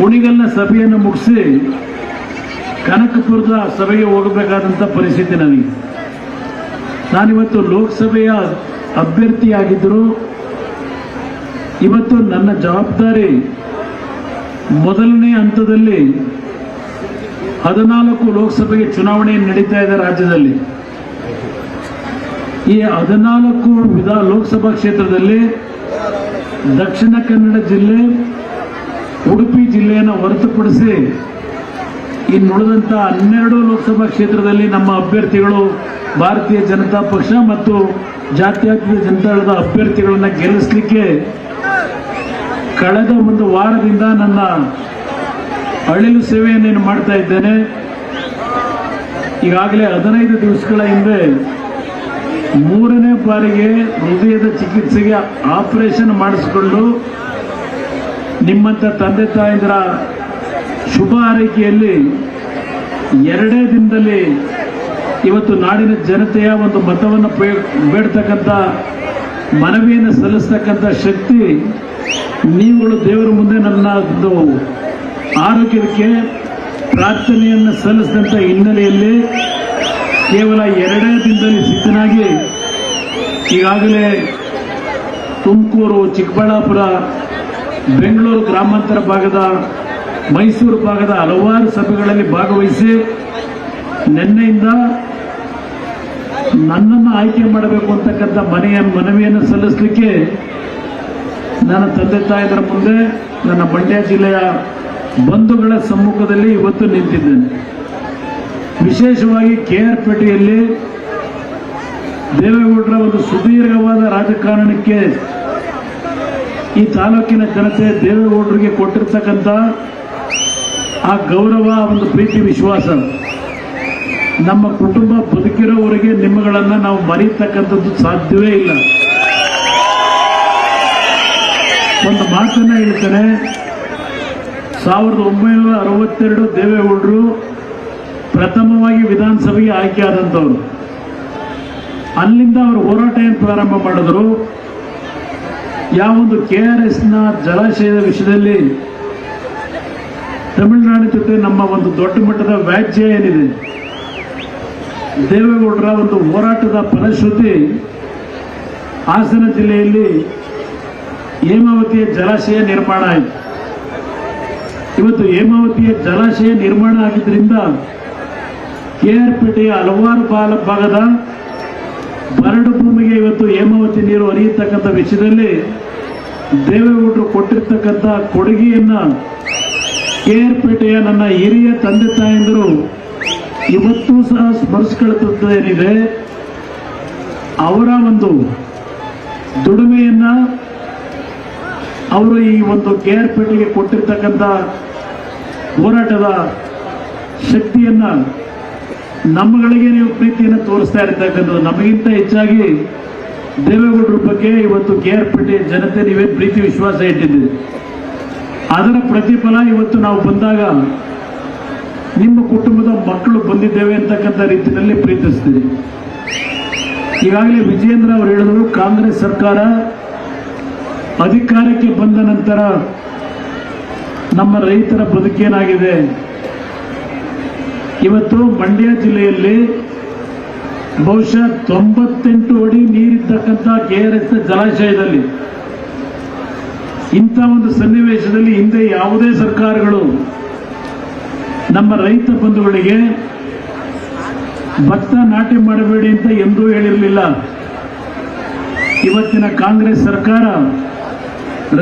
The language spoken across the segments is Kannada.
ಕುಣಿಗಲ್ನ ಸಭೆಯನ್ನು ಮುಗಿಸಿ ಕನಕಪುರದ ಸಭೆಗೆ ಹೋಗಬೇಕಾದಂಥ ಪರಿಸ್ಥಿತಿ ನನಗೆ. ನಾನಿವತ್ತು ಲೋಕಸಭೆಯ ಅಭ್ಯರ್ಥಿಯಾಗಿದ್ದರೂ ಇವತ್ತು ನನ್ನ ಜವಾಬ್ದಾರಿ ಮೊದಲನೇ ಹಂತದಲ್ಲಿ 14 ಲೋಕಸಭೆಗೆ ಚುನಾವಣೆ ನಡೀತಾ ಇದೆ ರಾಜ್ಯದಲ್ಲಿ. ಈ 14 ಲೋಕಸಭಾ ಕ್ಷೇತ್ರದಲ್ಲಿ ದಕ್ಷಿಣ ಕನ್ನಡ ಜಿಲ್ಲೆ, ಉಡುಪಿ ಜಿಲ್ಲೆಯನ್ನು ಹೊರತುಪಡಿಸಿ ಇನ್ನುಳಿದಂಥ 12 ಲೋಕಸಭಾ ಕ್ಷೇತ್ರದಲ್ಲಿ ನಮ್ಮ ಅಭ್ಯರ್ಥಿಗಳು ಭಾರತೀಯ ಜನತಾ ಪಕ್ಷ ಮತ್ತು ಜಾತ್ಯತೀತ ಜನತಾದಳದ ಅಭ್ಯರ್ಥಿಗಳನ್ನು ಗೆಲ್ಲಿಸಲಿಕ್ಕೆ ಕಳೆದ ಒಂದು ವಾರದಿಂದ ನನ್ನ ಅಳಿಲು ಸೇವೆಯನ್ನು ಮಾಡ್ತಾ ಇದ್ದೇನೆ. ಈಗಾಗಲೇ 15 ದಿವಸಗಳ ಹಿಂದೆ 3ನೇ ಬಾರಿಗೆ ಹೃದಯದ ಚಿಕಿತ್ಸೆಗೆ ಆಪರೇಷನ್ ಮಾಡಿಸಿಕೊಂಡು ನಿಮ್ಮಂಥ ತಂದೆ ತಾಯಂದಿರ ಶುಭ ಹಾರೈಕೆಯಲ್ಲಿ 2 ದಿನದಲ್ಲಿ ಇವತ್ತು ನಾಡಿನ ಜನತೆಯ ಒಂದು ಮತವನ್ನು ಬೇಡ್ತಕ್ಕಂಥ ಮನವಿಯನ್ನು ಸಲ್ಲಿಸ್ತಕ್ಕಂಥ ಶಕ್ತಿ ನೀವುಗಳು ದೇವರ ಮುಂದೆ ನನ್ನ ಒಂದು ಆರೋಗ್ಯಕ್ಕೆ ಪ್ರಾರ್ಥನೆಯನ್ನು ಸಲ್ಲಿಸಿದಂಥ ಹಿನ್ನೆಲೆಯಲ್ಲಿ ಕೇವಲ 2 ದಿನದಲ್ಲಿ ಸಿದ್ಧನಾಗಿ ಈಗಾಗಲೇ ತುಮಕೂರು, ಚಿಕ್ಕಬಳ್ಳಾಪುರ, ಬೆಂಗಳೂರು ಗ್ರಾಮಾಂತರ ಭಾಗದ, ಮೈಸೂರು ಭಾಗದ ಹಲವಾರು ಸಭೆಗಳಲ್ಲಿ ಭಾಗವಹಿಸಿ ನಿನ್ನೆಯಿಂದ ನನ್ನನ್ನು ಆಯ್ಕೆ ಮಾಡಬೇಕು ಅಂತಕ್ಕಂಥ ಮನವಿಯನ್ನು ಸಲ್ಲಿಸಲಿಕ್ಕೆ ನನ್ನ ತಂದೆ ತಾಯಿಗಳ ಮುಂದೆ ನನ್ನ ಮಂಡ್ಯ ಜಿಲ್ಲೆಯ ಬಂಧುಗಳ ಸಮ್ಮುಖದಲ್ಲಿ ಇವತ್ತು ನಿಂತಿದ್ದೇನೆ. ವಿಶೇಷವಾಗಿ KR ಪೇಟೆಯಲ್ಲಿ ದೇವೇಗೌಡರ ಒಂದು ಸುದೀರ್ಘವಾದ ರಾಜಕಾರಣಕ್ಕೆ ಈ ತಾಲೂಕಿನ ಜನತೆ ದೇವೇಗೌಡರಿಗೆ ಕೊಟ್ಟಿರ್ತಕ್ಕಂಥ ಆ ಗೌರವ, ಒಂದು ಪ್ರೀತಿ, ವಿಶ್ವಾಸ ನಮ್ಮ ಕುಟುಂಬ ಬದುಕಿರೋವರೆಗೆ ನಿಮ್ಮಗಳನ್ನು ನಾವು ಮರೆಯತಕ್ಕಂಥದ್ದು ಸಾಧ್ಯವೇ ಇಲ್ಲ. ಒಂದು ಮಾತನ್ನ ಹೇಳ್ತಾರೆ, 1962 ದೇವೇಗೌಡರು ಪ್ರಥಮವಾಗಿ ವಿಧಾನಸಭೆಗೆ ಆಯ್ಕೆ ಆದಂಥವ್ರು. ಅಲ್ಲಿಂದ ಅವರು ಹೋರಾಟ ಏನು ಪ್ರಾರಂಭ ಮಾಡಿದ್ರು, ಯಾವೊಂದು KRSನ ಜಲಾಶಯದ ವಿಷಯದಲ್ಲಿ ತಮಿಳುನಾಡಿನ ಜೊತೆ ನಮ್ಮ ಒಂದು ದೊಡ್ಡ ಮಟ್ಟದ ವ್ಯಾಜ್ಯ ಏನಿದೆ, ದೇವೇಗೌಡರ ಒಂದು ಹೋರಾಟದ ಫಲಶ್ರುತಿ ಹಾಸನ ಜಿಲ್ಲೆಯಲ್ಲಿ ಹೇಮಾವತಿಯ ಜಲಾಶಯ ನಿರ್ಮಾಣ ಆಯಿತು. ಇವತ್ತು ಹೇಮಾವತಿಯ ಜಲಾಶಯ ನಿರ್ಮಾಣ ಆಗಿದ್ದರಿಂದ KR ಪೇಟೆಯ ಹಲವಾರು ಭಾಗದ ಬರಡು ಭೂಮಿಗೆ ಇವತ್ತು ಹೇಮಾವತಿ ನೀರು ಹರಿಯತಕ್ಕಂಥ ವಿಷಯದಲ್ಲಿ ದೇವೇಗೌಡರು ಕೊಟ್ಟಿರ್ತಕ್ಕಂಥ ಕೊಡುಗೆಯನ್ನು KR ಪೇಟೆಯ ನನ್ನ ಹಿರಿಯ ತಂದೆ ತಾಯಂದಿರು ಇವತ್ತೂ ಸಹ ಸ್ಮರಿಸಿಕೊಳ್ಳುತ್ತೇನಿದೆ. ಅವರ ಒಂದು ದುಡಿಮೆಯನ್ನ, ಅವರು ಈ ಒಂದು KR ಪೇಟೆಗೆ ಕೊಟ್ಟಿರ್ತಕ್ಕಂಥ ಹೋರಾಟದ ಶಕ್ತಿಯನ್ನ ನಮ್ಮಗಳಿಗೆ ನೀವು ಪ್ರೀತಿಯನ್ನು ತೋರಿಸ್ತಾ ಇರ್ತಕ್ಕಂಥದ್ದು. ನಮಗಿಂತ ಹೆಚ್ಚಾಗಿ ದೇವೇಗೌಡರ ಬಗ್ಗೆ ಇವತ್ತು KR ಪೇಟೆಯ ಜನತೆ ನೀವೇ ಪ್ರೀತಿ ವಿಶ್ವಾಸ ಇಟ್ಟಿದ್ದೀರಿ. ಅದರ ಪ್ರತಿಫಲ ಇವತ್ತು ನಾವು ಬಂದಾಗ ನಿಮ್ಮ ಕುಟುಂಬದ ಮಕ್ಕಳು ಬಂದಿದ್ದೇವೆ ಅಂತಕ್ಕಂಥ ರೀತಿಯಲ್ಲಿ ಪ್ರೀತಿಸ್ತೀರಿ. ಈಗಾಗಲೇ ವಿಜಯೇಂದ್ರ ಅವರು ಹೇಳಿದ್ರು, ಕಾಂಗ್ರೆಸ್ ಸರ್ಕಾರ ಅಧಿಕಾರಕ್ಕೆ ಬಂದ ನಂತರ ನಮ್ಮ ರೈತರ ಬದುಕೇನಾಗಿದೆ. ಇವತ್ತು ಮಂಡ್ಯ ಜಿಲ್ಲೆಯಲ್ಲಿ ಬಹುಶಃ 98 ಅಡಿ ನೀರಿರ್ತಕ್ಕಂಥ KRS ಜಲಾಶಯದಲ್ಲಿ ಇಂಥ ಒಂದು ಸನ್ನಿವೇಶದಲ್ಲಿ ಹಿಂದೆ ಯಾವುದೇ ಸರ್ಕಾರಗಳು ನಮ್ಮ ರೈತ ಬಂಧುಗಳಿಗೆ ಭತ್ತ ನಾಟಿ ಮಾಡಬೇಡಿ ಅಂತ ಎಂದೂ ಹೇಳಿರಲಿಲ್ಲ. ಇವತ್ತಿನ ಕಾಂಗ್ರೆಸ್ ಸರ್ಕಾರ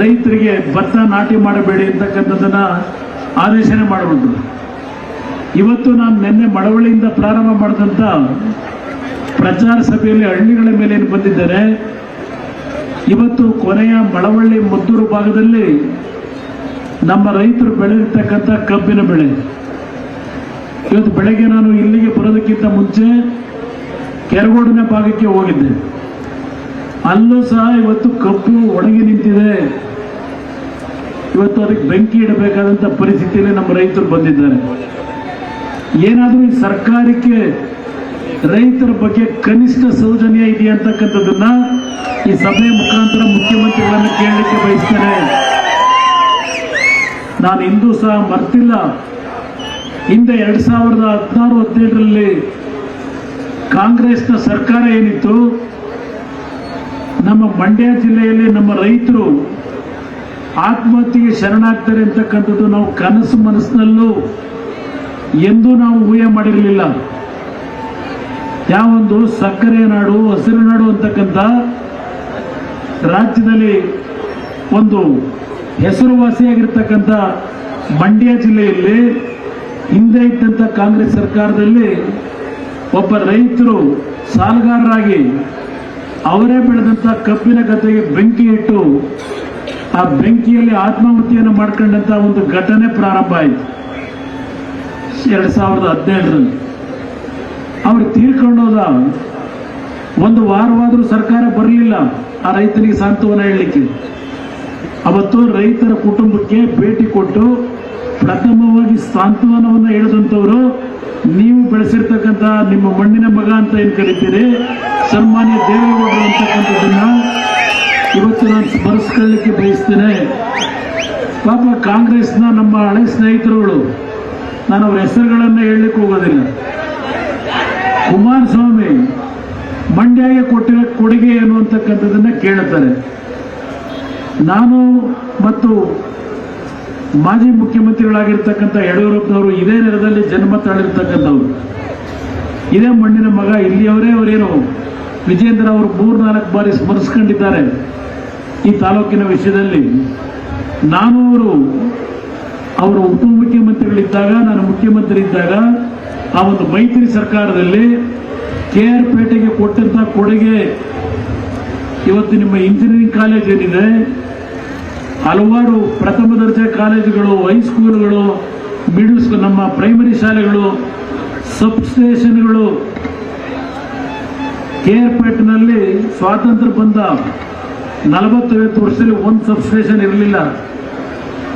ರೈತರಿಗೆ ಭತ್ತ ನಾಟಿ ಮಾಡಬೇಡಿ ಅಂತಕ್ಕಂಥದ್ದನ್ನ ಆದೇಶನೆ ಮಾಡಿಬಿಟ್ಟು, ಇವತ್ತು ನಾನು ನಿನ್ನೆ ಮಳವಳ್ಳಿಯಿಂದ ಪ್ರಾರಂಭ ಮಾಡಿದಂಥ ಪ್ರಚಾರ ಸಭೆಯಲ್ಲಿ ಹಳ್ಳಿಗಳ ಮೇಲೆ ಏನು ಬಂದಿದ್ದಾರೆ, ಇವತ್ತು ಕೊನೆಯ ಮಳವಳ್ಳಿ ಮದ್ದೂರು ಭಾಗದಲ್ಲಿ ನಮ್ಮ ರೈತರು ಬೆಳೆದಿರ್ತಕ್ಕಂಥ ಕಬ್ಬಿನ ಬೆಳೆ, ಇವತ್ತು ಬೆಳಗ್ಗೆ ನಾನು ಇಲ್ಲಿಗೆ ಬರೋದಕ್ಕಿಂತ ಮುಂಚೆ ಕೆರಗೋಡಿನ ಭಾಗಕ್ಕೆ ಹೋಗಿದ್ದೆ. ಅಲ್ಲೂ ಸಹ ಇವತ್ತು ಕಬ್ಬು ಒಣಗಿ ನಿಂತಿದೆ. ಇವತ್ತು ಅದಕ್ಕೆ ಬೆಂಕಿ ಇಡಬೇಕಾದಂಥ ಪರಿಸ್ಥಿತಿಯಲ್ಲಿ ನಮ್ಮ ರೈತರು ಬಂದಿದ್ದಾರೆ. ಏನಾದರೂ ಈ ಸರ್ಕಾರಕ್ಕೆ ರೈತರ ಬಗ್ಗೆ ಕನಿಷ್ಠ ಸೌಜನ್ಯ ಇದೆಯಾ ಅಂತಕ್ಕಂಥದ್ದನ್ನ ಈ ಸಭೆಯ ಮುಖಾಂತರ ಮುಖ್ಯಮಂತ್ರಿಗಳನ್ನು ಕೇಳಲಿಕ್ಕೆ ಬಯಸ್ತೇನೆ. ನಾನು ಇಂದು ಸಹ ಮರ್ತಿಲ್ಲ. ಹಿಂದೆ 2016-17ರಲ್ಲಿ ಕಾಂಗ್ರೆಸ್ನ ಸರ್ಕಾರ ಏನಿತ್ತು, ನಮ್ಮ ಮಂಡ್ಯ ಜಿಲ್ಲೆಯಲ್ಲಿ ನಮ್ಮ ರೈತರು ಆತ್ಮಹತ್ಯೆಗೆ ಶರಣಾಗ್ತಾರೆ ಅಂತಕ್ಕಂಥದ್ದು ನಾವು ಕನಸು ಮನಸ್ಸಿನಲ್ಲೂ ಎಂದೂ ನಾವು ಊಹೆ ಮಾಡಿರಲಿಲ್ಲ. ಯಾವೊಂದು ಸಕ್ಕರೆ ನಾಡು, ಹಸಿರು ನಾಡು ಅಂತಕ್ಕಂಥ ರಾಜ್ಯದಲ್ಲಿ ಒಂದು ಹೆಸರುವಾಸಿಯಾಗಿರ್ತಕ್ಕಂಥ ಮಂಡ್ಯ ಜಿಲ್ಲೆಯಲ್ಲಿ ಹಿಂದೆ ಇದ್ದಂಥ ಕಾಂಗ್ರೆಸ್ ಸರ್ಕಾರದಲ್ಲಿ ಒಬ್ಬ ರೈತರು ಸಾಲಗಾರರಾಗಿ ಅವರೇ ಬೆಳೆದಂಥ ಕಬ್ಬಿನ ಗದ್ದೆಗೆ ಬೆಂಕಿ ಇಟ್ಟು ಆ ಬೆಂಕಿಯಲ್ಲಿ ಆತ್ಮಹತ್ಯೆಯನ್ನು ಮಾಡ್ಕೊಂಡಂತ ಒಂದು ಘಟನೆ ಪ್ರಾರಂಭ ಆಯಿತು 2017ರಲ್ಲಿ. ಅವರು ತೀರ್ಕೊಂಡೋದ ಒಂದು ವಾರವಾದರೂ ಸರ್ಕಾರ ಬರಲಿಲ್ಲ ಆ ರೈತನಿಗೆ ಸಾಂತ್ವನ ಹೇಳಲಿಕ್ಕೆ. ಅವತ್ತು ರೈತರ ಕುಟುಂಬಕ್ಕೆ ಭೇಟಿ ಕೊಟ್ಟು ಪ್ರಥಮವಾಗಿ ಸಾಂತ್ವನವನ್ನು ಹೇಳಿದಂಥವರು ನೀವು ಬೆಳೆಸಿರ್ತಕ್ಕಂಥ ನಿಮ್ಮ ಮಣ್ಣಿನ ಮಗ ಅಂತ ಏನು ಕರಿತೀರಿ ಸನ್ಮಾನ್ಯ ದೇವೇಗೌಡರು ಅಂತಕ್ಕಂಥದ್ದನ್ನ ಇವತ್ತು ನಾನು ಸ್ಮರಿಸ್ಕೊಳ್ಳಿಕ್ಕೆ ಬಯಸ್ತೇನೆ. ಪಾಪ ಕಾಂಗ್ರೆಸ್ನ ನಮ್ಮ ಹಳೆ ಸ್ನೇಹಿತರುಗಳು, ನಾನು ಅವರ ಹೆಸರುಗಳನ್ನು ಹೇಳಲಿಕ್ಕೆ ಹೋಗೋದಿಲ್ಲ, ಕುಮಾರಸ್ವಾಮಿ ಮಂಡ್ಯಗೆ ಕೊಟ್ಟಿರೋ ಕೊಡುಗೆ ಏನು ಅಂತಕ್ಕಂಥದ್ದನ್ನ ಕೇಳುತ್ತಾರೆ. ನಾನು ಮತ್ತು ಮಾಜಿ ಮುಖ್ಯಮಂತ್ರಿಗಳಾಗಿರ್ತಕ್ಕಂಥ ಯಡಿಯೂರಪ್ಪನವರು ಇದೇ ನೆಲದಲ್ಲಿ ಜನ್ಮ ತಾಳಿರ್ತಕ್ಕಂಥವ್ರು, ಇದೇ ಮಣ್ಣಿನ ಮಗ, ಇಲ್ಲಿಯವರೇ ಅವರೇನು ವಿಜೇಂದ್ರ ಅವರು 3-4 ಬಾರಿ ಸ್ಮರಿಸ್ಕೊಂಡಿದ್ದಾರೆ ಈ ತಾಲೂಕಿನ ವಿಷಯದಲ್ಲಿ. ನಾನು ಅವರು ಉಪಮುಖ್ಯಮಂತ್ರಿಗಳಿದ್ದಾಗ, ನಾನು ಮುಖ್ಯಮಂತ್ರಿ ಇದ್ದಾಗ ಆ ಒಂದು ಮೈತ್ರಿ ಸರ್ಕಾರದಲ್ಲಿ KR ಪೇಟೆಗೆ ಕೊಟ್ಟಂತ ಕೊಡುಗೆ ಇವತ್ತು ನಿಮ್ಮ ಇಂಜಿನಿಯರಿಂಗ್ ಕಾಲೇಜ್ ಏನಿದೆ, ಹಲವಾರು ಪ್ರಥಮ ದರ್ಜೆ ಕಾಲೇಜುಗಳು, ಹೈಸ್ಕೂಲ್ಗಳು, ಮಿಡಲ್ ಸ್ಕೂಲ್, ನಮ್ಮ ಪ್ರೈಮರಿ ಶಾಲೆಗಳು, ಸಬ್ಸ್ಟೇಷನ್ಗಳು. KR ಪೇಟೆನಲ್ಲಿ ಸ್ವಾತಂತ್ರ್ಯ ಬಂದ 40-50 ವರ್ಷದಲ್ಲಿ ಒಂದು ಸಬ್ಸ್ಟೇಷನ್ ಇರಲಿಲ್ಲ.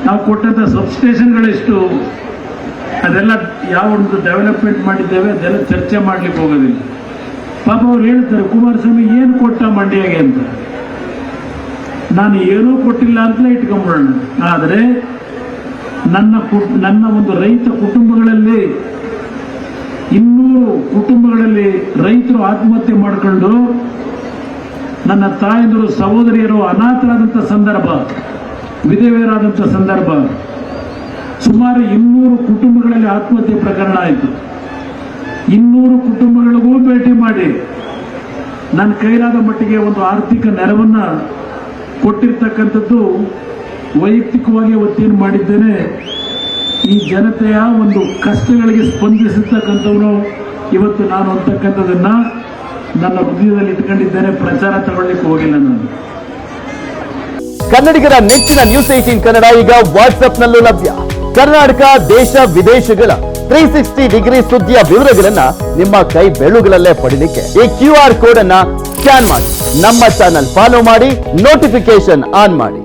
ನಾವು ಕೊಟ್ಟಂತ ಸಬ್ಸ್ಟೇಷನ್ಗಳೆಷ್ಟು, ಅದೆಲ್ಲ ಯಾವ ಒಂದು ಡೆವಲಪ್ಮೆಂಟ್ ಮಾಡಿದ್ದೇವೆ ಅದೆಲ್ಲ ಚರ್ಚೆ ಮಾಡ್ಲಿಕ್ಕೆ ಹೋಗೋದಿಲ್ಲ. ಪಾಪ ಅವ್ರು ಹೇಳ್ತಾರೆ ಕುಮಾರಸ್ವಾಮಿ ಏನು ಕೊಟ್ಟ ಮಂಡ್ಯಗೆ ಅಂತ. ನಾನು ಏನೂ ಕೊಟ್ಟಿಲ್ಲ ಅಂತಲೇ ಇಟ್ಕೊಂಡ್ಬಿಡೋಣ. ಆದರೆ ನನ್ನ ಒಂದು ರೈತ ಕುಟುಂಬಗಳಲ್ಲಿ 200 ಕುಟುಂಬಗಳಲ್ಲಿ ರೈತರು ಆತ್ಮಹತ್ಯೆ ಮಾಡಿಕೊಂಡು ನನ್ನ ತಾಯಂದಿರು ಸಹೋದರಿಯರು ಅನಾಥರಾದಂಥ ಸಂದರ್ಭ, ವಿಧವೆಯರಾದಂಥ ಸಂದರ್ಭ, ಸುಮಾರು 200 ಕುಟುಂಬಗಳಲ್ಲಿ ಆತ್ಮಹತ್ಯೆ ಪ್ರಕರಣ ಆಯಿತು. 200 ಕುಟುಂಬಗಳಿಗೂ ಭೇಟಿ ಮಾಡಿ ನನ್ನ ಕೈಲಾದ ಮಟ್ಟಿಗೆ ಒಂದು ಆರ್ಥಿಕ ನೆರವನ್ನ ಕೊಟ್ಟಿರ್ತಕ್ಕಂಥದ್ದು ವೈಯಕ್ತಿಕವಾಗಿ ಒತ್ತೇನು ಮಾಡಿದ್ದೇನೆ. ಈ ಜನತೆಯ ಒಂದು ಕಷ್ಟಗಳಿಗೆ ಸ್ಪಂದಿಸತಕ್ಕಂಥವನು ಇವತ್ತು ನಾನು ಅಂತಕ್ಕಂಥದನ್ನ ನನ್ನ ಹೃದಯದಲ್ಲಿ ಇಟ್ಕೊಂಡಿದ್ದೇನೆ. ಪ್ರಚಾರ ತಗೊಳ್ಳಿಕ್ಕೆ ಹೋಗಿಲ್ಲ ನಾನು. ಕನ್ನಡಿಗರ ನೆಚ್ಚಿನ ನ್ಯೂಸ್ 18 ಕನ್ನಡ ಈಗ ವಾಟ್ಸ್ಆಪ್ನಲ್ಲೂ ಲಭ್ಯ. ಕರ್ನಾಟಕ, ದೇಶ ವಿದೇಶಗಳ 360 ಡಿಗ್ರಿ ಸುದ್ದಿಯ ವಿವರಗಳನ್ನ ನಿಮ್ಮ ಕೈ ಬೆಳುಗಳಲ್ಲೇ ಪಡಿಲಿಕ್ಕೆ ಈ QR ಕೋಡ್ ಅನ್ನ ಸ್ಕ್ಯಾನ್ ಮಾಡಿ, ನಮ್ಮ ಚಾನಲ್ ಫಾಲೋ ಮಾಡಿ, ನೋಟಿಫಿಕೇಶನ್ ಆನ್ ಮಾಡಿ.